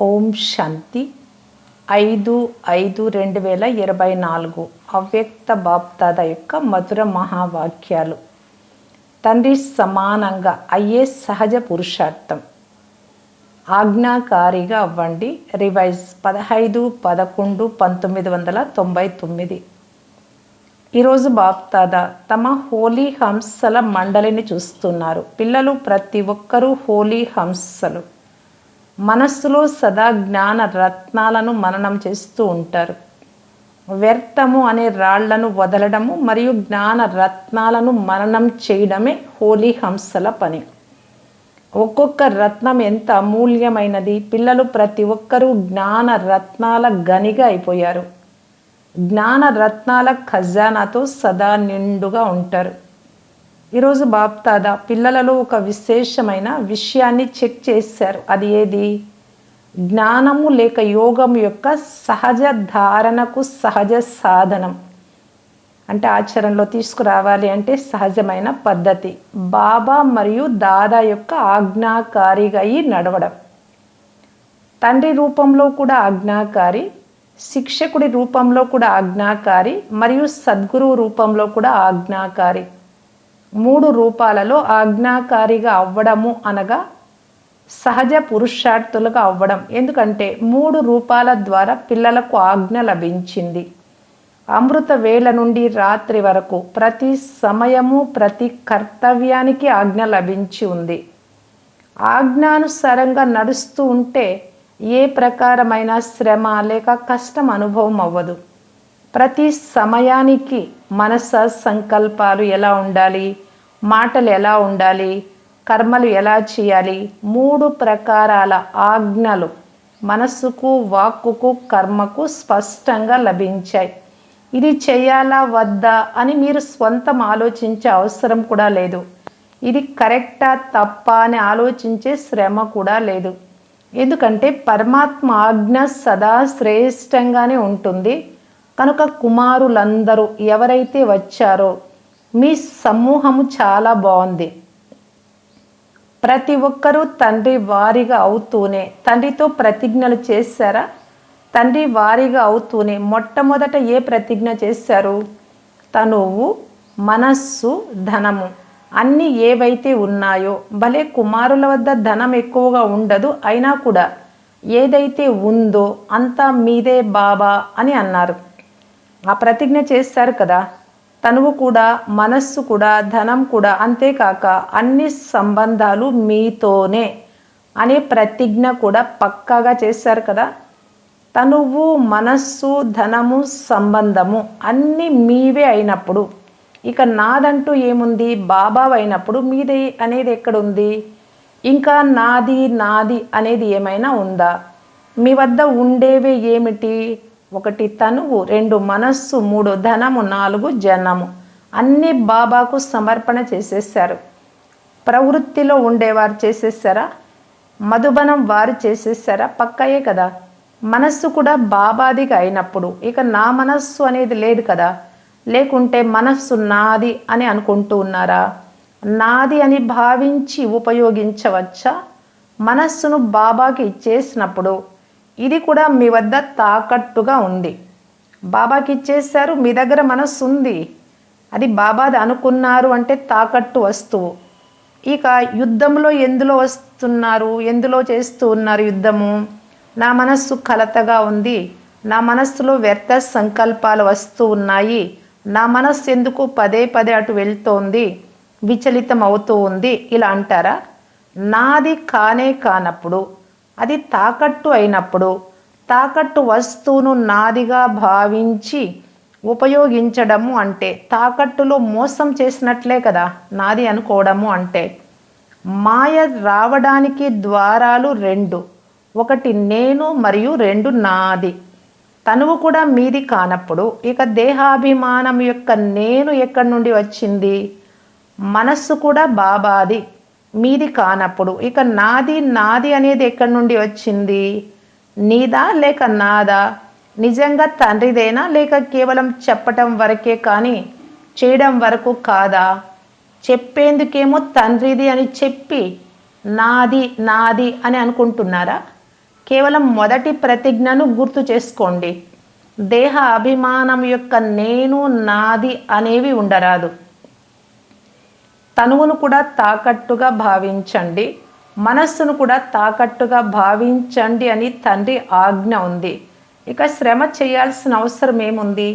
ఓం శాంతి 5/5/2024 అవ్యక్త బాప్దాద యొక్క మధుర మహావాక్యాలు. తండ్రి సమానంగా అయ్యే సహజ పురుషార్థం. ఆజ్ఞాకారిగా అవ్వండి. రివైజ్ 15/11/1999. ఈరోజు బాప్దాదా తమ హోలీ హంసల మండలిని చూస్తున్నారు. పిల్లలు ప్రతి ఒక్కరూ హోలీ హంసలు. మనస్సులో సదా జ్ఞాన రత్నాలను మననం చేస్తూ ఉంటారు. వ్యర్థము అనే రాళ్లను వదలడము మరియు జ్ఞాన రత్నాలను మననం చేయడమే హోలీ హంసల పని. ఒక్కొక్క రత్నం ఎంత అమూల్యమైనది. పిల్లలు ప్రతి ఒక్కరూ జ్ఞాన రత్నాల గనిగా అయిపోయారు. జ్ఞాన రత్నాల ఖజానాతో సదా నిండుగా ఉంటారు. ఈరోజు బాప్దాదా పిల్లలలో ఒక విశేషమైన విషయాన్ని చెక్ చేశారు. అది ఏది? జ్ఞానము లేక యోగం యొక్క సహజ ధారణకు సహజ సాధనం. అంటే ఆచరణలో తీసుకురావాలి అంటే సహజమైన పద్ధతి. బాబా మరియు దాదా యొక్క ఆజ్ఞాకారిగా అయి నడవడం. తండ్రి రూపంలో కూడా ఆజ్ఞాకారి, శిక్షకుడి రూపంలో కూడా ఆజ్ఞాకారి మరియు సద్గురువు రూపంలో కూడా ఆజ్ఞాకారి. 3 రూపాలలో ఆజ్ఞాకారిగా అవ్వడము అనగా సహజ పురుషార్థులుగా అవ్వడం. ఎందుకంటే 3 రూపాల ద్వారా పిల్లలకు ఆజ్ఞ లభించింది. అమృత వేళ నుండి రాత్రి వరకు ప్రతి సమయము ప్రతి కర్తవ్యానికి ఆజ్ఞ లభించి ఉంది. ఆజ్ఞానుసారంగా నడుస్తూ ఉంటే ఏ ప్రకారమైన శ్రమ లేక కష్టం అనుభవం అవ్వదు. ప్రతి సమయానికి మనస సంకల్పాలు ఎలా ఉండాలి, మాటలు ఎలా ఉండాలి, కర్మలు ఎలా చేయాలి, 3 ప్రకారాల ఆజ్ఞలు మనస్సుకు, వాక్కుకు, కర్మకు స్పష్టంగా లభించాయి. ఇది చేయాలా వద్దా అని మీరు స్వంతం ఆలోచించే అవసరం కూడా లేదు. ఇది కరెక్టా తప్పా అని ఆలోచించే శ్రమ కూడా లేదు. ఎందుకంటే పరమాత్మ ఆజ్ఞ సదా శ్రేష్టంగానే ఉంటుంది. కనుక కుమారులందరూ ఎవరైతే వచ్చారో మీ సమూహము చాలా బాగుంది. ప్రతి ఒక్కరూ తండ్రి వారిగా అవుతూనే తండ్రితో ప్రతిజ్ఞలు చేశారా? తండ్రి వారిగా అవుతూనే మొట్టమొదట ఏ ప్రతిజ్ఞ చేశారు? తనువు, మనస్సు, ధనము అన్నీ ఏవైతే ఉన్నాయో, భలే కుమారుల వద్ద ధనం ఎక్కువగా ఉండదు, అయినా కూడా ఏదైతే ఉందో అంతా మీదే బాబా అని అన్నారు. ఆ ప్రతిజ్ఞ చేశారు కదా. తనువు కూడా, మనస్సు కూడా, ధనం కూడా, అంతేకాక అన్ని సంబంధాలు మీతోనే అనే ప్రతిజ్ఞ కూడా పక్కాగా చేశారు కదా. తనువు, మనస్సు, ధనము, సంబంధము అన్నీ మీవే అయినప్పుడు ఇక నాదంటూ ఏముంది? బాబా అయినప్పుడు మీదే అనేది ఎక్కడుంది? ఇంకా నాది నాది అనేది ఏమైనా ఉందా? మీ వద్ద ఉండేవే ఏమిటి? 1 తనువు, 2 మనస్సు, 3 ధనము, 4 జనము. అన్నీ బాబాకు సమర్పణ చేసేసారు. ప్రవృత్తిలో ఉండేవారు చేసేసారా? మధుబనం వారు చేసేసారా? పక్కాయే కదా. మనస్సు కూడా బాబాదిగా అయినప్పుడు ఇక నా మనస్సు అనేది లేదు కదా. లేకుంటే మనస్సు నాది అని అనుకుంటూ ఉన్నారా? నాది అని భావించి ఉపయోగించవచ్చా? మనస్సును బాబాకి ఇచ్చేసినప్పుడు ఇది కూడా మీ వద్ద తాకట్టుగా ఉంది. బాబాకి ఇచ్చేశారు, మీ దగ్గర మనస్సు ఉంది, అది బాబాది అనుకున్నారు అంటే తాకట్టు వస్తువు. ఇక యుద్ధంలో ఎందులో వస్తున్నారు, ఎందులో చేస్తూ ఉన్నారు యుద్ధము? నా మనస్సు కలతగా ఉంది, నా మనస్సులో వ్యర్థ సంకల్పాలు వస్తూ ఉన్నాయి, నా మనస్సు ఎందుకు పదే పదే అటు వెళ్తోంది, విచలితం అవుతూ ఉంది, ఇలా అంటారా? నాది కానే కానప్పుడు, అది తాకట్టు అయినప్పుడు, తాకట్టు వస్తువును నాదిగా భావించి ఉపయోగించడము అంటే తాకట్టులో మోసం చేసినట్లే కదా నాది అనుకోవడము అంటే. మాయ రావడానికి ద్వారాలు 2. 1 నేను మరియు 2 నాది. తనువు కూడా మీది కానప్పుడు ఇక దేహాభిమానం యొక్క నేను ఎక్కడి నుండి వచ్చింది? మనస్సు కూడా బాబాది, మీది కానప్పుడు ఇక నాది నాది అనేది ఎక్కడి నుండి వచ్చింది? నీదా లేక నాదా? నిజంగా తండ్రిదేనా లేక కేవలం చెప్పటం వరకే కానీ చేయడం వరకు కాదా? చెప్పేందుకేమో తండ్రిది అని చెప్పి నాది నాది అని అనుకుంటున్నారా? కేవలం మొదటి ప్రతిజ్ఞను గుర్తు చేసుకోండి. దేహ అభిమానం యొక్క నేను నాది అనేవి ఉండరాదు. తనువును కూడా తాకట్టుగా భావించండి, మనస్సును కూడా తాకట్టుగా భావించండి అని తండ్రి ఆజ్ఞ ఉంది. ఇక శ్రమ చేయాల్సిన అవసరం ఏముంది?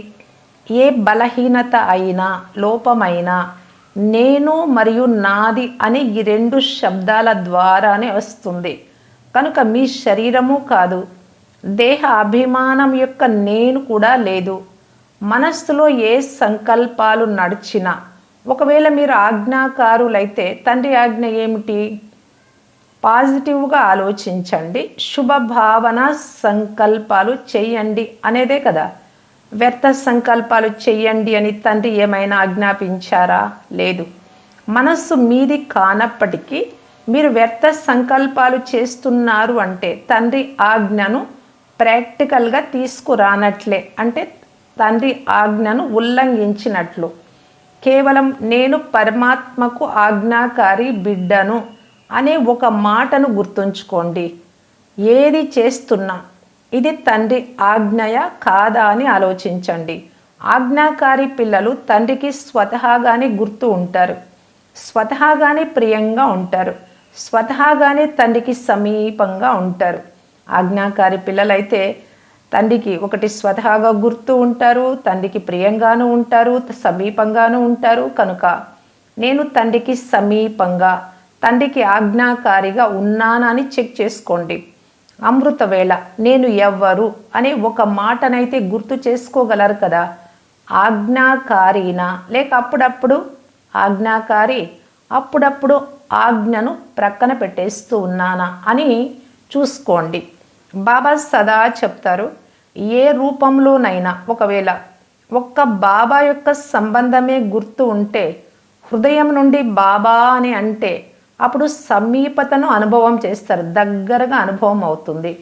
ఏ బలహీనత అయినా లోపమైనా నేను మరియు నాది అని ఈ రెండు శబ్దాల ద్వారానే వస్తుంది. కనుక మీ శరీరము కాదు, దేహ అభిమానం యొక్క నేను కూడా లేదు. మనస్సులో ఏ సంకల్పాలు నడిచినా, ఒకవేళ మీరు ఆజ్ఞాకారులైతే తండ్రి ఆజ్ఞ ఏమిటి? పాజిటివ్గా ఆలోచించండి, శుభభావన సంకల్పాలు చెయ్యండి అనేదే కదా. వ్యర్థ సంకల్పాలు చెయ్యండి అని తండ్రి ఏమైనా ఆజ్ఞాపించారా? లేదు. మనస్సు మీది కానప్పటికీ మీరు వ్యర్థ సంకల్పాలు చేస్తున్నారు అంటే తండ్రి ఆజ్ఞను ప్రాక్టికల్గా తీసుకురానట్లే, అంటే తండ్రి ఆజ్ఞను ఉల్లంఘించినట్లు. కేవలం నేను పరమాత్మకు ఆజ్ఞాకారి బిడ్డను అనే ఒక మాటను గుర్తుంచుకోండి. ఏది చేస్తున్నా ఇది తండ్రి ఆజ్ఞయ కాదా అని ఆలోచించండి. ఆజ్ఞాకారి పిల్లలు తండ్రికి స్వతహాగానే గుర్తు ఉంటారు, స్వతహాగానే ప్రియంగా ఉంటారు, స్వతహాగానే తండ్రికి సమీపంగా ఉంటారు. ఆజ్ఞాకారి పిల్లలైతే తండ్రికి ఒకటి స్వతహాగా గుర్తు ఉంటారు, తండ్రికి ప్రియంగాను ఉంటారు, సమీపంగాను ఉంటారు. కనుక నేను తండ్రికి సమీపంగా, తండ్రికి ఆజ్ఞాకారిగా ఉన్నానని చెక్ చేసుకోండి. అమృతవేళ నేను ఎవ్వరు అనే ఒక మాటనైతే గుర్తు చేసుకోగలరు కదా. ఆజ్ఞాకారినా లేక అప్పుడప్పుడు ఆజ్ఞాకారి, అప్పుడప్పుడు ఆజ్ఞను ప్రక్కన పెట్టేస్తూ ఉన్నానా అని చూసుకోండి. బాబా సదా చెప్తారు, ఏ రూపంలోనైనా ఒకవేళ ఒక్క బాబా యొక్క సంబంధమే గుర్తు ఉంటే, హృదయం నుండి బాబా అని అంటే అప్పుడు సమీపతను అనుభవం చేస్తారు, దగ్గరగా అనుభవం అవుతుంది.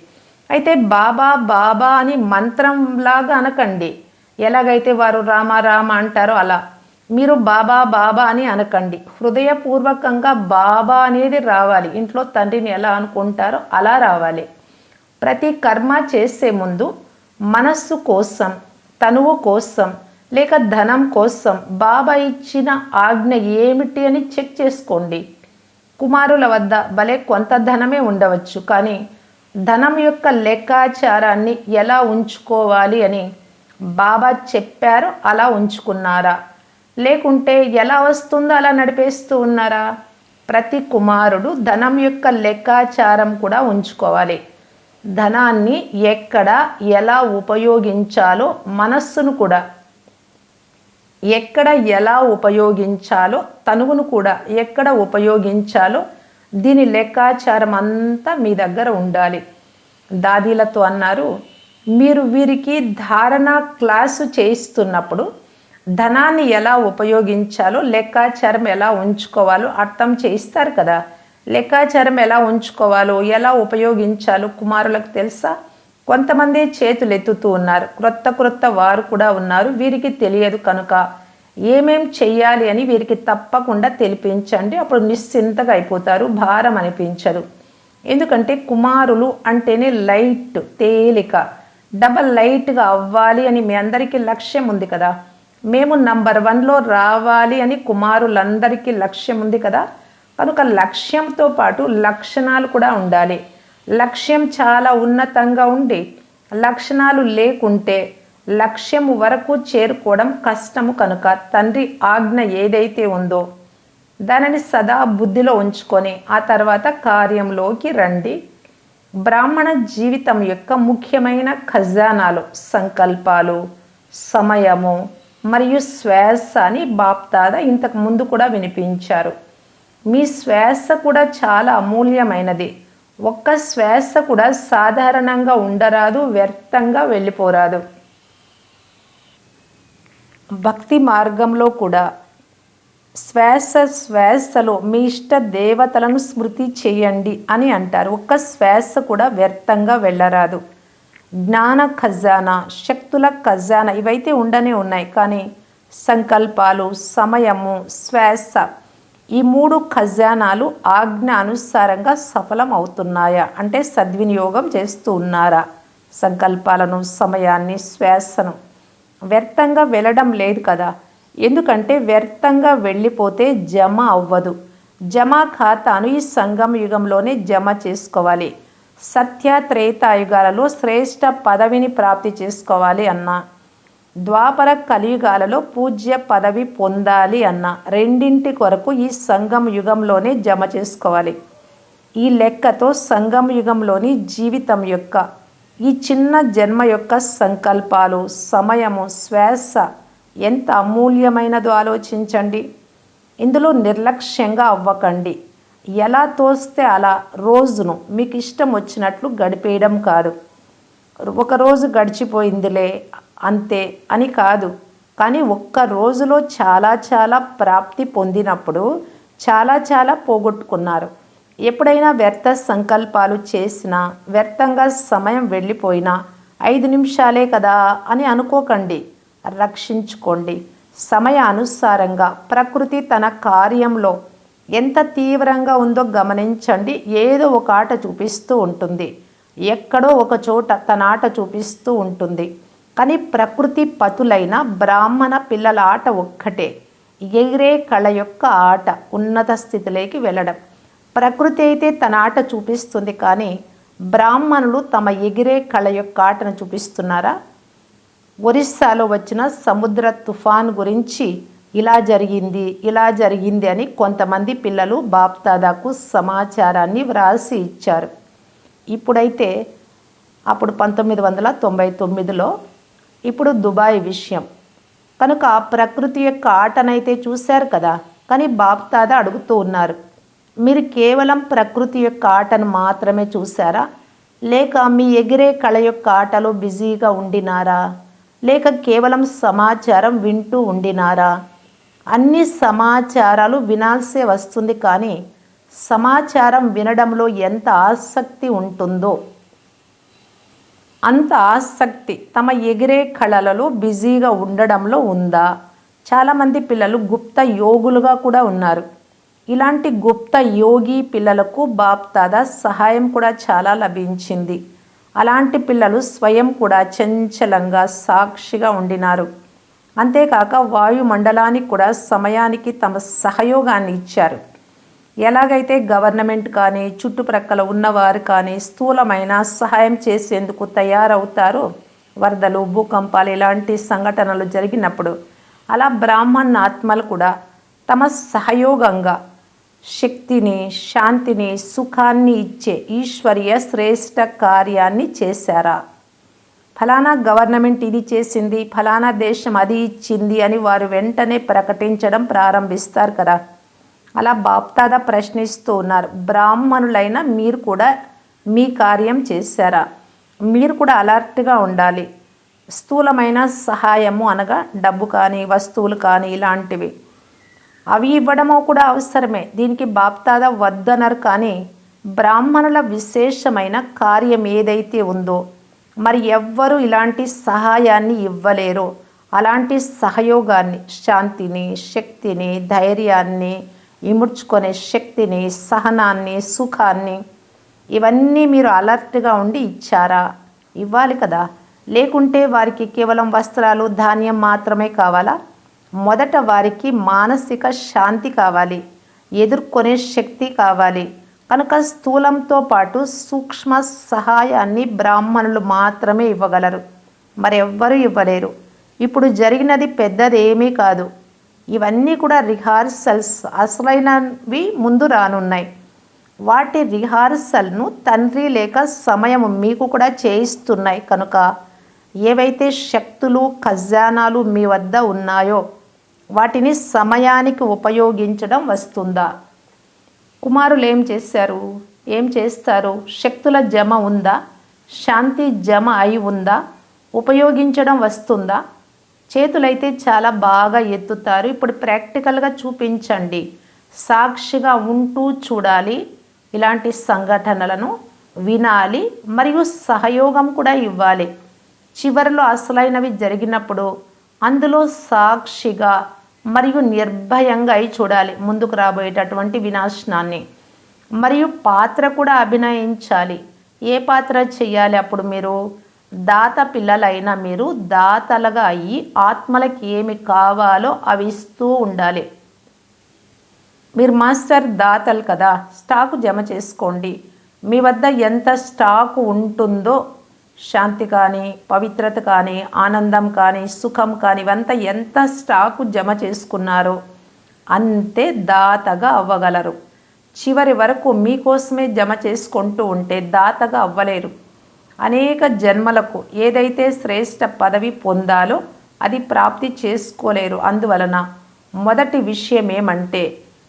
అయితే బాబా బాబా అని మంత్రంలాగా అనకండి. ఎలాగైతే వారు రామ రామ అంటారో అలా మీరు బాబా బాబా అని అనకండి. హృదయపూర్వకంగా బాబా అనేది రావాలి. ఇంట్లో తండ్రిని ఎలా అనుకుంటారో అలా రావాలి. ప్రతి కర్మ చేసే ముందు మనస్సు కోసం, తనువు కోసం లేక ధనం కోసం బాబా ఇచ్చిన ఆజ్ఞ ఏమిటి అని చెక్ చేసుకోండి. కుమారుల వద్ద భలే కొంత ధనమే ఉండవచ్చు, కానీ ధనం యొక్క లెక్కాచారాన్ని ఎలా ఉంచుకోవాలి అని బాబా చెప్పారో అలా ఉంచుకున్నారా? లేకుంటే ఎలా వస్తుందో అలా నడిపేస్తూ ఉన్నారా? ప్రతి కుమారుడు ధనం యొక్క లెక్కాచారం కూడా ఉంచుకోవాలి. ధనాన్ని ఎక్కడ ఎలా ఉపయోగించాలో, మనస్సును కూడా ఎక్కడ ఎలా ఉపయోగించాలో, తనువును కూడా ఎక్కడ ఉపయోగించాలో దీని లెక్కాచారం అంతా మీ దగ్గర ఉండాలి. దాదీలతో అన్నారు, మీరు వీరికి ధారణ క్లాసు చేయిస్తున్నప్పుడు ధనాన్ని ఎలా ఉపయోగించాలో, లెక్కాచారం ఎలా ఉంచుకోవాలో అర్థం చేయిస్తారు కదా. లెక్కాచారం ఎలా ఉంచుకోవాలో, ఎలా ఉపయోగించాలో కుమారులకు తెలుసా? కొంతమంది చేతులు ఎత్తుతూ ఉన్నారు, క్రొత్త వారు కూడా ఉన్నారు, వీరికి తెలియదు. కనుక ఏమేం చెయ్యాలి అని వీరికి తప్పకుండా తెలిపించండి. అప్పుడు నిశ్చింతగా అయిపోతారు, భారం అనిపించదు. ఎందుకంటే కుమారులు అంటేనే లైట్, తేలిక, డబల్ లైట్గా అవ్వాలి అని మీ అందరికీ లక్ష్యం ఉంది కదా. మేము నంబర్ 1లో రావాలి అని కుమారులందరికీ లక్ష్యం ఉంది కదా. కనుక లక్ష్యంతో పాటు లక్షణాలు కూడా ఉండాలి. లక్ష్యం చాలా ఉన్నతంగా ఉండి లక్షణాలు లేకుంటే లక్ష్యం వరకు చేరుకోవడం కష్టము. కనుక తండ్రి ఆజ్ఞ ఏదైతే ఉందో దానిని సదా బుద్ధిలో ఉంచుకొని ఆ తర్వాత కార్యంలోకి రండి. బ్రాహ్మణ జీవితం యొక్క ముఖ్యమైన ఖజానాలు సంకల్పాలు, సమయము మరియు శ్వాస అని బాప్దాద ఇంతకు ముందు కూడా వినిపించారు. మీ శ్వాస కూడా చాలా అమూల్యమైనది. ఒక్క శ్వాస కూడా సాధారణంగా ఉండరాదు, వ్యర్థంగా వెళ్ళిపోరాదు. భక్తి మార్గంలో కూడా శ్వాసలో మీ ఇష్ట దేవతలను స్మృతి చేయండి అని అంటారు. ఒక్క శ్వాస కూడా వ్యర్థంగా వెళ్ళరాదు. జ్ఞాన ఖజానా, శక్తుల ఖజానా ఇవైతే ఉండనే ఉన్నాయి, కానీ సంకల్పాలు, సమయము, శ్వాస ఈ 3 ఖజానాలు ఆజ్ఞ అనుసారంగా సఫలం అవుతున్నాయా అంటే సద్వినియోగం చేస్తూ ఉన్నారా? సంకల్పాలను, సమయాన్ని, శ్వాసను వ్యర్థంగా వెళ్ళడం లేదు కదా. ఎందుకంటే వ్యర్థంగా వెళ్ళిపోతే జమ అవ్వదు. జమ ఖాతాను ఈ సంగమ యుగంలోనే జమ చేసుకోవాలి. సత్య త్రేతాయుగాలలో శ్రేష్ఠ పదవిని ప్రాప్తి చేసుకోవాలి అన్నా, ద్వాపర కలియుగాలలో పూజ్య పదవి పొందాలి అన్న రెండింటి కొరకు ఈ సంగమ యుగంలోనే జమ చేసుకోవాలి. ఈ లెక్కతో సంగమ యుగంలోని జీవితం యొక్క ఈ చిన్న జన్మ యొక్క సంకల్పాలు, సమయము, శ్వాస ఎంత అమూల్యమైనదో ఆలోచించండి. ఇందులో నిర్లక్ష్యంగా అవ్వకండి. ఎలా తోస్తే అలా రోజును మీకు ఇష్టం వచ్చినట్లు గడిపేయడం కాదు. ఒకరోజు గడిచిపోయిందిలే అంతే అని కాదు. కానీ ఒక్క రోజులో చాలా ప్రాప్తి పొందినప్పుడు చాలా పోగొట్టుకున్నారు. ఎప్పుడైనా వ్యర్థ సంకల్పాలు చేసినా, వ్యర్థంగా సమయం వెళ్ళిపోయినా 5 నిమిషాలే కదా అని అనుకోకండి. రక్షించుకోండి. సమయ అనుసారంగా ప్రకృతి తన కార్యంలో ఎంత తీవ్రంగా ఉందో గమనించండి. ఏదో ఒక ఆట చూపిస్తూ ఉంటుంది. ఎక్కడో ఒక చోట తన ఆట చూపిస్తూ ఉంటుంది. కానీ ప్రకృతి పతులైన బ్రాహ్మణ పిల్లల ఆట ఒక్కటే, ఎగిరే కళ యొక్క ఆట, ఉన్నత స్థితిలోకి వెళ్ళడం. ప్రకృతి అయితే తన ఆట చూపిస్తుంది, కానీ బ్రాహ్మణులు తమ ఎగిరే కళ యొక్క ఆటను చూపిస్తున్నారా? ఒరిస్సాలో వచ్చిన సముద్ర తుఫాన్ గురించి ఇలా జరిగింది అని కొంతమంది పిల్లలు బాప్దాదాకు సమాచారాన్ని వ్రాసి ఇచ్చారు. ఇప్పుడైతే అప్పుడు 1999లో ఇప్పుడు దుబాయ్ విషయం కనుక ప్రకృతి యొక్క ఆటనైతే చూశారు కదా. కానీ బాప్దాదా అడుగుతూ ఉన్నారు, మీరు కేవలం ప్రకృతి యొక్క ఆటను మాత్రమే చూసారా, లేక మీ ఎగిరే కళ యొక్క ఆటలో బిజీగా ఉండినారా, లేక కేవలం సమాచారం వింటూ ఉండినారా? అన్ని సమాచారాలు వినాల్సే వస్తుంది, కానీ సమాచారం వినడంలో ఎంత ఆసక్తి ఉంటుందో అంత ఆసక్తి తమ ఎగిరే కళలలో బిజీగా ఉండడంలో ఉందా? చాలామంది పిల్లలు గుప్త యోగులుగా కూడా ఉన్నారు. ఇలాంటి గుప్త యోగి పిల్లలకు బాప్దాదా సహాయం కూడా చాలా లభించింది. అలాంటి పిల్లలు స్వయం కూడా చంచలంగా సాక్షిగా ఉండినారు. అంతేకాక వాయుమండలానికి కూడా సమయానికి తమ సహయోగాన్ని ఇచ్చారు. ఎలాగైతే గవర్నమెంట్ కానీ చుట్టుప్రక్కల ఉన్నవారు కానీ స్థూలమైన సహాయం చేసేందుకు తయారవుతారో, వరదలు, భూకంపాలు ఇలాంటి సంఘటనలు జరిగినప్పుడు, అలా బ్రాహ్మణ ఆత్మలు కూడా తమ సహయోగంగా శక్తిని, శాంతిని, సుఖాన్ని ఇచ్చే ఈశ్వరీయ శ్రేష్ఠ కార్యాన్ని చేశారా? ఫలానా గవర్నమెంట్ ఇది చేసింది, ఫలానా దేశం అది ఇచ్చింది అని వారు వెంటనే ప్రకటించడం ప్రారంభిస్తారు కదా. అలా బాప్దాదా ప్రశ్నిస్తూ ఉన్నారు, బ్రాహ్మణులైన మీరు కూడా మీ కార్యం చేశారా? మీరు కూడా అలర్ట్గా ఉండాలి. స్థూలమైన సహాయము అనగా డబ్బు కానీ, వస్తువులు కానీ ఇలాంటివి అవి ఇవ్వడమో కూడా అవసరమే. దీనికి బాప్దాదా వద్దనరు. కానీ బ్రాహ్మణుల విశేషమైన కార్యం ఏదైతే ఉందో, మరి ఎవ్వరూ ఇలాంటి సహాయాన్ని ఇవ్వలేరో అలాంటి సహయోగాన్ని, శాంతిని, శక్తిని, ధైర్యాన్ని, ఇముడ్చుకునే శక్తిని, సహనాన్ని, సుఖాన్ని ఇవన్నీ మీరు అలర్ట్గా ఉండి ఇచ్చారా? ఇవ్వాలి కదా. లేకుంటే వారికి కేవలం వస్త్రాలు, ధాన్యం మాత్రమే కావాలా? మొదట వారికి మానసిక శాంతి కావాలి, ఎదుర్కొనే శక్తి కావాలి. కనుక స్థూలంతో పాటు సూక్ష్మ సహాయాన్ని బ్రాహ్మణులు మాత్రమే ఇవ్వగలరు, మరెవ్వరూ ఇవ్వలేరు. ఇప్పుడు జరిగినది పెద్దదేమీ కాదు. ఇవన్నీ కూడా రిహార్సల్స్, అసలైనవి ముందు రానున్నాయి. వాటి రిహార్సల్ను తండ్రి లేక సమయం మీకు కూడా చేయిస్తున్నాయి. కనుక ఏవైతే శక్తులు, ఖజానాలు మీ వద్ద ఉన్నాయో వాటిని సమయానికి ఉపయోగించడం వస్తుందా? కుమారులు ఏం చేస్తారు? శక్తుల జమ ఉందా? శాంతి జమ అయి ఉందా? ఉపయోగించడం వస్తుందా? చేతులైతే చాలా బాగా ఎత్తుతారు. ఇప్పుడు ప్రాక్టికల్గా చూపించండి. సాక్షిగా ఉంటూ చూడాలి, ఇలాంటి సంఘటనలను వినాలి, మరియు సహయోగం కూడా ఇవ్వాలి. చివరిలో అసలైనవి జరిగినప్పుడు అందులో సాక్షిగా మరియు నిర్భయంగా అయి చూడాలి ముందుకు రాబోయేటటువంటి వినాశనాన్ని. మరియు పాత్ర కూడా అభినయించాలి. ఏ పాత్ర చెయ్యాలి? అప్పుడు మీరు దాత పిల్లలైన మీరు దాతలుగా అయ్యి ఆత్మలకి ఏమి కావాలో అవి ఇస్తూ ఉండాలి. మీరు మాస్టర్ దాతలు కదా, స్టాకు జమ చేసుకోండి. మీ వద్ద ఎంత స్టాకు ఉంటుందో, శాంతి కానీ, పవిత్రత కానీ, ఆనందం కానీ, సుఖం కానీ, ఇవంతా ఎంత స్టాకు జమ చేసుకున్నారో అంతే దాతగా అవ్వగలరు. చివరి వరకు మీకోసమే జమ చేసుకుంటూ ఉంటే దాతగా అవ్వలేరు. అనేక జన్మలకు ఏదైతే శ్రేష్ఠ పదవి పొందాలో అది ప్రాప్తి చేసుకోలేరు. అందువలన మొదటి విషయం ఏమంటే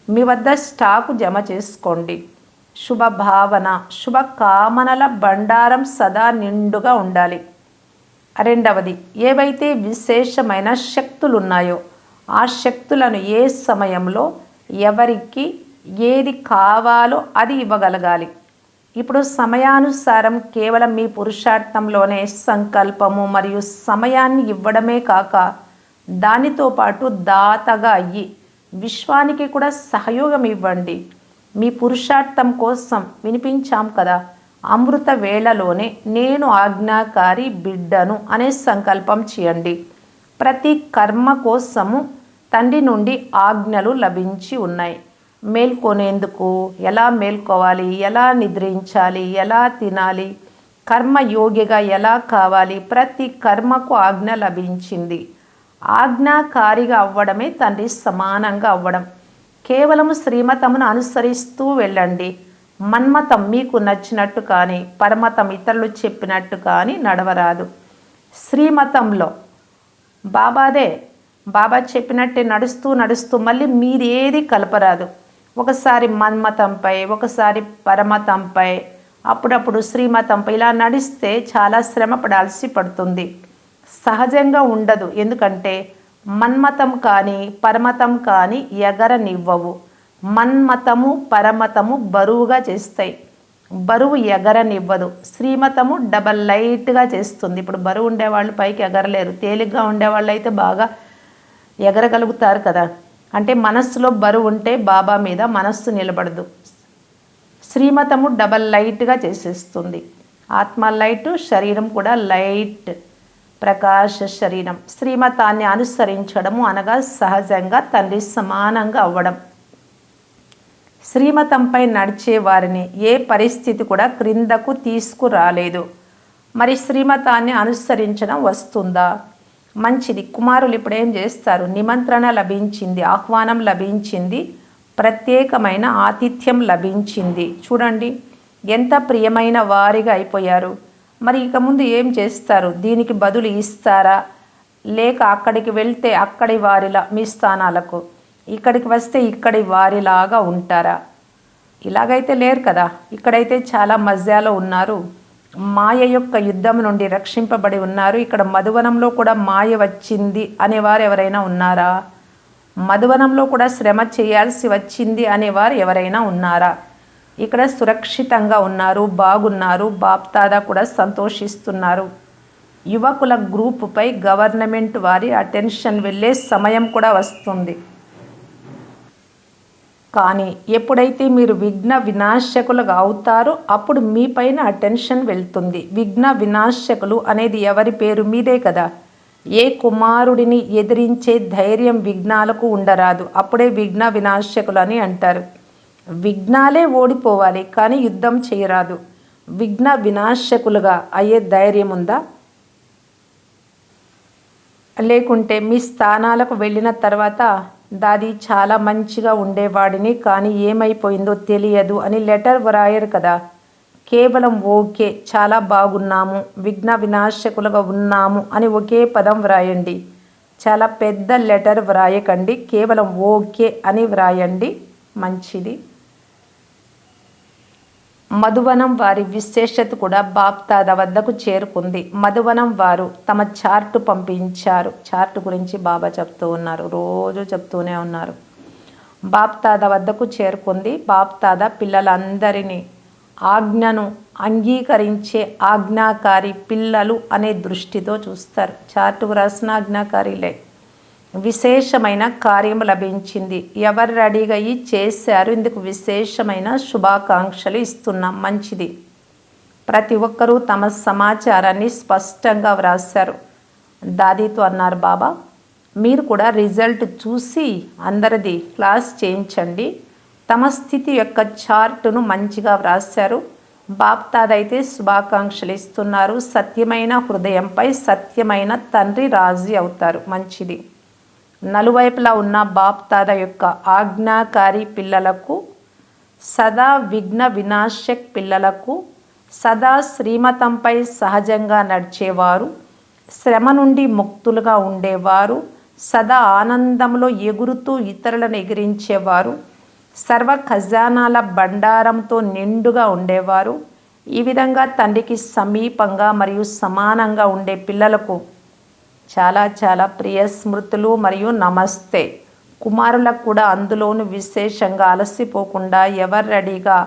మీ వద్ద స్టాకు జమ చేసుకోండి. శుభభావన, శుభకామనల బండారం సదా నిండుగా ఉండాలి. రెండవది, ఏవైతే విశేషమైన శక్తులు ఉన్నాయో ఆ శక్తులను ఏ సమయంలో ఎవరికి ఏది కావాలో అది ఇవ్వగలగాలి. ఇప్పుడు సమయానుసారం కేవలం మీ పురుషార్థంలోనే సంకల్పము మరియు సమయాన్ని ఇవ్వడమే కాక దానితో పాటు దాతగా అయ్యి విశ్వానికి కూడా సహయోగం ఇవ్వండి. మీ పురుషార్థం కోసం వినిపించాం కదా, అమృత వేళలోనే నేను ఆజ్ఞాకారి బిడ్డను అనే సంకల్పం చేయండి. ప్రతి కర్మ కోసము తండ్రి నుండి ఆజ్ఞలు లభించి ఉన్నాయి. మేల్కొనేందుకు ఎలా మేల్కోవాలి, ఎలా నిద్రించాలి, ఎలా తినాలి, కర్మయోగిగా ఎలా కావాలి, ప్రతి కర్మకు ఆజ్ఞ లభించింది. ఆజ్ఞాకారిగా అవ్వడమే తండ్రి సమానంగా అవ్వడం. కేవలం శ్రీమతమును అనుసరిస్తూ వెళ్ళండి. మన్మతం మీకు నచ్చినట్టు కానీ, పరమతం ఇతరులు చెప్పినట్టు కానీ నడవరాదు. శ్రీమతంలో బాబా చెప్పినట్టే నడుస్తూ నడుస్తూ మళ్ళీ మీరేది కలపరాదు. ఒకసారి మన్మతంపై, ఒకసారి పరమతంపై, అప్పుడప్పుడు శ్రీమతంపై ఇలా నడిస్తే చాలా శ్రమ పడాల్సి పడుతుంది. సహజంగా ఉండదు. ఎందుకంటే మన్మతం కానీ పరమతం కానీ ఎగరనివ్వవు. మన్మతము పరమతము బరువుగా చేస్తాయి, బరువు ఎగరనివ్వదు. శ్రీమతము డబల్ లైట్గా చేస్తుంది. ఇప్పుడు బరువు ఉండేవాళ్ళు పైకి ఎగరలేరు, తేలిగ్గా ఉండేవాళ్ళు అయితే బాగా ఎగరగలుగుతారు కదా. అంటే మనస్సులో బరువు ఉంటే బాబా మీద మనస్సు నిలబడదు. శ్రీమతము డబల్ లైట్గా చేసేస్తుంది. ఆత్మ లైట్, శరీరం కూడా లైట్, ప్రకాశ శరీరం. శ్రీమతాన్ని అనుసరించడము అనగా సహజంగా తండ్రి సమానంగా అవ్వడం. శ్రీమతంపై నడిచే వారిని ఏ పరిస్థితి కూడా క్రిందకు తీసుకురాలేదు. మరి శ్రీమతాన్ని అనుసరించడం వస్తుందా? మంచిది. కుమారులు ఇప్పుడు ఏం చేస్తారు? నిమంత్రణ లభించింది, ఆహ్వానం లభించింది, ప్రత్యేకమైన ఆతిథ్యం లభించింది. చూడండి ఎంత ప్రియమైన వారిగా అయిపోయారు. మరి ఇక ముందు ఏం చేస్తారు? దీనికి బదులు ఇస్తారా, లేక అక్కడికి వెళ్తే అక్కడి వారిలా మీ స్థానాలకు, ఇక్కడికి వస్తే ఇక్కడి వారిలాగా ఉంటారా? ఇలాగైతే లేరు కదా. ఇక్కడైతే చాలా మజాలో ఉన్నారు, మాయ యొక్క యుద్ధం నుండి రక్షింపబడి ఉన్నారు. ఇక్కడ మధువనంలో కూడా మాయ వచ్చింది అనేవారు ఎవరైనా ఉన్నారా? మధువనంలో కూడా శ్రమ చేయాల్సి వచ్చింది అనేవారు ఎవరైనా ఉన్నారా? ఇక్కడ సురక్షితంగా ఉన్నారు, బాగున్నారు, బాప్దాదా కూడా సంతోషిస్తున్నారు. యువకుల గ్రూపుపై గవర్నమెంట్ వారి అటెన్షన్ వెళ్ళే సమయం కూడా వస్తుంది. కానీ ఎప్పుడైతే మీరు విఘ్న వినాశకులుగా అవుతారో అప్పుడు మీ పైన అటెన్షన్ వెళ్తుంది. విఘ్న వినాశకులు అనేది ఎవరి పేరు? మీదే కదా. ఏ కుమారుడిని ఎదిరించే ధైర్యం విఘ్నాలకు ఉండరాదు. అప్పుడే విఘ్న వినాశకులు అని అంటారు. విఘ్నాలే ఓడిపోవాలి కానీ యుద్ధం చేయరాదు. విఘ్న వినాశకులుగా అయ్యే ధైర్యం ఉందా? లేకుంటే మీ స్థానాలకు వెళ్ళిన తర్వాత దాది చాలా మంచిగా ఉండేవాడిని కానీ ఏమైపోయిందో తెలియదు అని లెటర్ వ్రాయరు కదా. కేవలం ఓకే చాలా బాగున్నాము, విఘ్న వినాశకులుగా ఉన్నాము అని ఒకే పదం వ్రాయండి. చాలా పెద్ద లెటర్ వ్రాయకండి, కేవలం ఓకే అని వ్రాయండి. మంచిది. మధువనం వారి విశేషత కూడా బాప్దాదా వద్దకు చేరుకుంది. మధువనం వారు తమ చార్టు పంపించారు. చార్టు గురించి బాబా చెప్తూ ఉన్నారు, రోజు చెప్తూనే ఉన్నారు. బాప్దాదా వద్దకు చేరుకుంది. బాప్దాదా పిల్లలందరినీ ఆజ్ఞను అంగీకరించే ఆజ్ఞాకారి పిల్లలు అనే దృష్టితో చూస్తారు. చార్టుకు రాసిన ఆజ్ఞాకారిలే. విశేషమైన కార్యం లభించింది. ఎవరు రెడీగా అయ్యి చేశారు, ఇందుకు విశేషమైన శుభాకాంక్షలు ఇస్తున్నాం. మంచిది. ప్రతి ఒక్కరూ తమ సమాచారాన్ని స్పష్టంగా వ్రాశారు. దాదీతో అన్నారు బాబా, మీరు కూడా రిజల్ట్ చూసి అందరిది క్లాస్ చేయించండి. తమ స్థితి యొక్క చార్టును మంచిగా వ్రాశారు. బాప్తాదైతే శుభాకాంక్షలు ఇస్తున్నారు. సత్యమైన హృదయంపై సత్యమైన తండ్రి రాజీ అవుతారు. మంచిది. నలువైపులా ఉన్న బాప్తాద యొక్క ఆజ్ఞాకారి పిల్లలకు, సదా విఘ్న వినాశక్ పిల్లలకు, సదా శ్రీమతంపై సహజంగా నడిచేవారు, శ్రమ నుండి ముక్తులుగా ఉండేవారు, సదా ఆనందంలో ఎగురుతూ ఇతరులను ఎగిరించేవారు, సర్వ ఖజానాల బండారంతో నిండుగా ఉండేవారు. ఈ విధంగా తండ్రికి సమీపంగా మరియు సమానంగా ఉండే పిల్లలకు చాలా చాలా ప్రియ స్మృతులు మరియు నమస్తే. కుమారులకు కూడా అందులోనూ విశేషంగా అలసిపోకుండా ఎవరు రెడీగా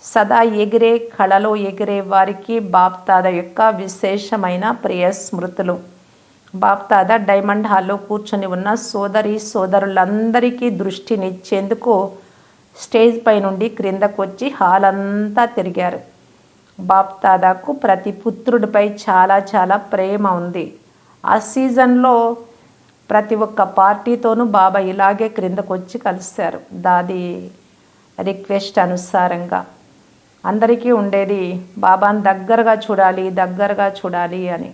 సదా ఎగిరే కళలో ఎగిరే వారికి బాప్తాద యొక్క విశేషమైన ప్రియ స్మృతులు. బాప్తాద డైమండ్ హాల్లో కూర్చొని ఉన్న సోదరి సోదరులందరికీ దృష్టినిచ్చేందుకు స్టేజ్ పై నుండి క్రిందకు వచ్చి హాల్ అంతా తిరిగారు. బాప్దాదాకు ప్రతి పుత్రుడిపై చాలా చాలా ప్రేమ ఉంది. ఆ సీజన్లో ప్రతి ఒక్క పార్టీతోనూ బాబా ఇలాగే క్రిందకు వచ్చి కలిశారు. దాది రిక్వెస్ట్ అనుసారంగా అందరికీ ఉండేది బాబాని దగ్గరగా చూడాలి అని.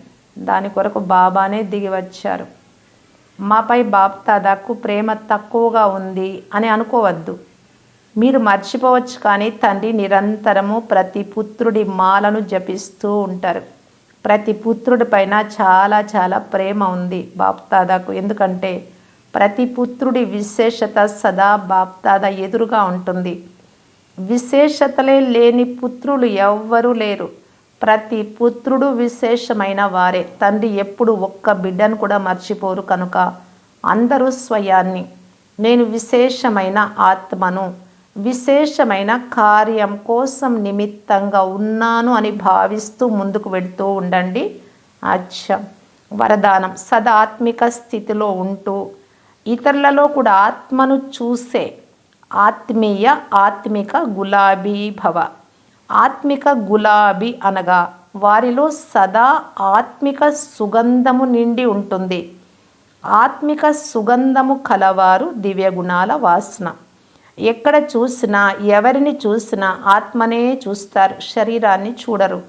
దాని కొరకు బాబానే దిగి వచ్చారు. మాపై బాప్దాదాకు ప్రేమ తక్కువగా ఉంది అని అనుకోవద్దు. మీరు మర్చిపోవచ్చు, కానీ తండ్రి నిరంతరము ప్రతి పుత్రుడి మాలను జపిస్తూ ఉంటారు. ప్రతి పుత్రుడి పైన చాలా చాలా ప్రేమ ఉంది బాప్దాదాకు. ఎందుకంటే ప్రతి పుత్రుడి విశేషత సదా బాప్దాదా ఎదురుగా ఉంటుంది. విశేషతలే లేని పుత్రులు ఎవ్వరూ లేరు. ప్రతి పుత్రుడు విశేషమైన వారే. తండ్రి ఎప్పుడు ఒక్క బిడ్డను కూడా మర్చిపోరు. కనుక అందరూ స్వయాన్ని నేను విశేషమైన ఆత్మను, విశేషమైన కార్యం కోసం నిమిత్తంగా ఉన్నాను అని భావిస్తూ ముందుకు వెళుతూ ఉండండి. అచ్చం. వరదానం. సదాత్మిక స్థితిలో ఉంటూ ఇతరులలో కూడా ఆత్మను చూసే ఆత్మిక గులాబీ భవ. ఆత్మిక గులాబీ అనగా వారిలో సదా ఆత్మిక సుగంధము నిండి ఉంటుంది. ఆత్మిక సుగంధము కలవారు దివ్యగుణాల వాసన. ఎక్కడ చూసినా ఎవరిని చూసినా ఆత్మనే చూస్తారు, శరీరాన్ని చూడరు.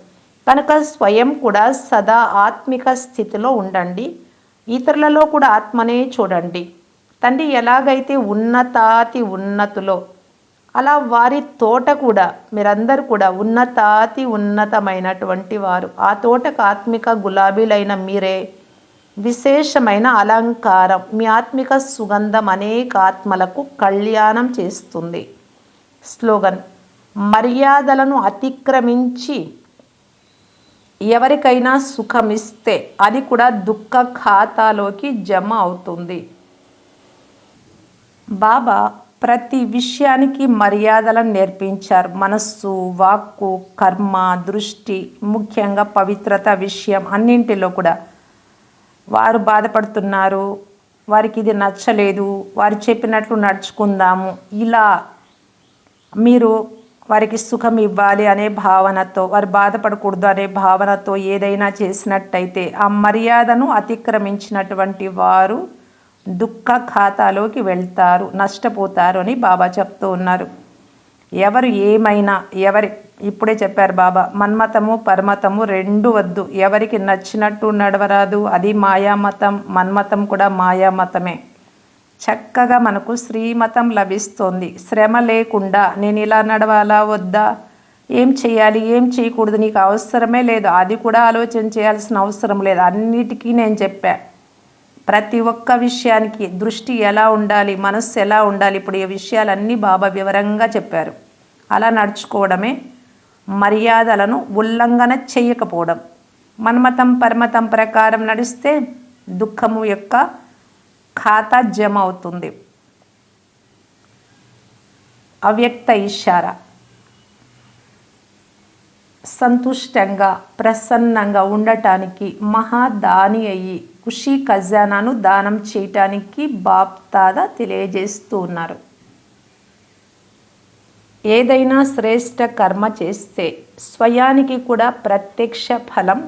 కనుక స్వయం కూడా సదా ఆత్మిక స్థితిలో ఉండండి. ఇతరులలో కూడా ఆత్మనే చూడండి. తండ్రి ఎలాగైతే ఉన్నతాతి ఉన్నతులో, అలా వారి తోట కూడా మీరందరూ కూడా ఉన్నతాతి ఉన్నతమైనటువంటి వారు. ఆ తోటకు ఆత్మిక గులాబీలైన మీరే విశేషమైన అలంకారం. మీ ఆత్మిక సుగంధం అనేక ఆత్మలకు కళ్యాణం చేస్తుంది. స్లోగన్. మర్యాదలను అతిక్రమించి ఎవరికైనా సుఖమిస్తే అది కూడా దుఃఖ ఖాతాలోకి జమ అవుతుంది. బాబా ప్రతి విషయానికి మర్యాదలను నేర్పించారు. మనస్సు, వాక్కు, కర్మ, దృష్టి, ముఖ్యంగా పవిత్రత విషయం అన్నింటిలో కూడా వారు బాధపడుతున్నారు, వారికి ఇది నచ్చలేదు, వారు చెప్పినట్లు నడుచుకుందాము, ఇలా మీరు వారికి సుఖం ఇవ్వాలి అనే భావనతో, వారు బాధపడకూడదు అనే భావనతో ఏదైనా చేసినట్టయితే ఆ మర్యాదను అతిక్రమించినటువంటి వారు దుఃఖ ఖాతాలోకి వెళ్తారు, నష్టపోతారు అని బాబా చెప్తూ ఉన్నారు. ఎవరు ఏమైనా ఇప్పుడే చెప్పారు బాబా, మన్మతము పరమతము రెండు వద్దు. ఎవరికి నచ్చినట్టు నడవరాదు, అది మాయామతం. మన్మతం కూడా మాయామతమే. చక్కగా మనకు శ్రీమతం లభిస్తోంది. శ్రమ లేకుండా నేను ఇలా నడవాలా వద్దా, ఏం చేయాలి ఏం చేయకూడదు, నీకు అవసరమే లేదు, అది కూడా ఆలోచన చేయాల్సిన అవసరం లేదు. అన్నిటికీ నేను చెప్పా. ప్రతి ఒక్క విషయానికి దృష్టి ఎలా ఉండాలి, మనస్సు ఎలా ఉండాలి, ఇప్పుడు ఈ విషయాలన్నీ బాబా వివరంగా చెప్పారు. అలా నడుచుకోవడమే మర్యాదలను ఉల్లంఘన చేయకపోవడం. మన్మతం పరమతం ప్రకారం నడిస్తే దుఃఖము యొక్క ఖాతా జమ అవుతుంది. అవ్యక్త ఇషారా. సంతుష్టంగా ప్రసన్నంగా ఉండటానికి మహాదాని అయ్యి ఖుషీ ఖజానాను దానం చేయటానికి బాప్ దాదా తెలియజేస్తూ ఉన్నారు. ఏదైనా శ్రేష్ట కర్మ చేస్తే స్వయానికి కూడా ప్రత్యక్ష ఫలం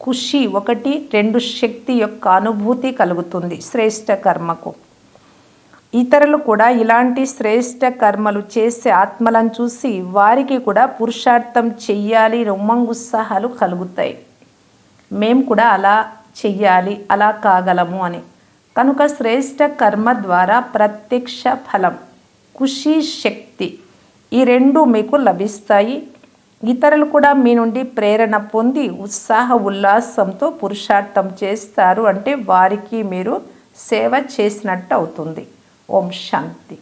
ఖుషి 1, 2 శక్తి యొక్క అనుభూతి కలుగుతుంది. శ్రేష్ట కర్మకు ఇతరులు కూడా ఇలాంటి శ్రేష్ట కర్మలు చేసే ఆత్మలను చూసి వారికి కూడా పురుషార్థం చెయ్యాలి ఉత్సాహాలు కలుగుతాయి. మేము కూడా అలా చెయ్యాలి, అలా కాగలము అని. కనుక శ్రేష్ట కర్మ ద్వారా ప్రత్యక్ష ఫలం ఖుషి శక్తి ఈ 2 మీకు లభిస్తాయి. ఇతరులు కూడా మీ నుండి ప్రేరణ పొంది ఉల్లాసంతో పురుషార్థం చేస్తారు. అంటే వారికి మీరు సేవ చేసినట్టు అవుతుంది. ఓం శాంతి.